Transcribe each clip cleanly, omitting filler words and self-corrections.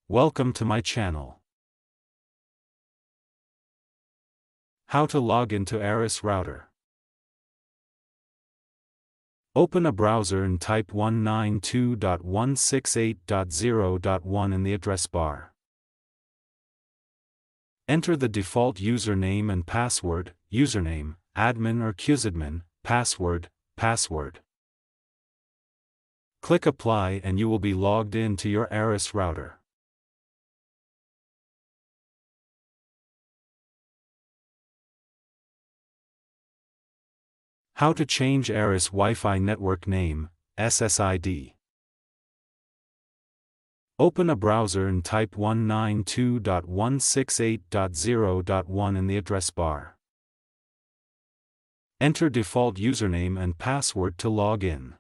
Welcome to my channel. How to log into Arris router. Open a browser and type 192.168.0.1 in the address bar. Enter the default username and password, username, admin or cusadmin, password. Click Apply and you will be logged in to your Arris router. How to change Arris Wi-Fi network name, SSID. Open a browser and type 192.168.0.1 in the address bar. Enter default username and password to log in.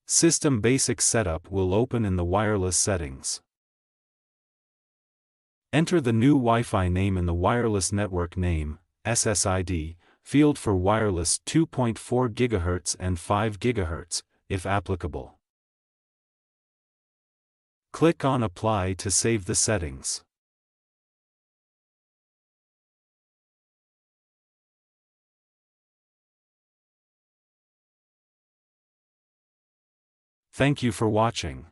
System Basic Setup will open in the wireless settings. Enter the new Wi-Fi name in the wireless network name, SSID, field for wireless 2.4 GHz and 5 GHz, if applicable. Click on Apply to save the settings. Thank you for watching.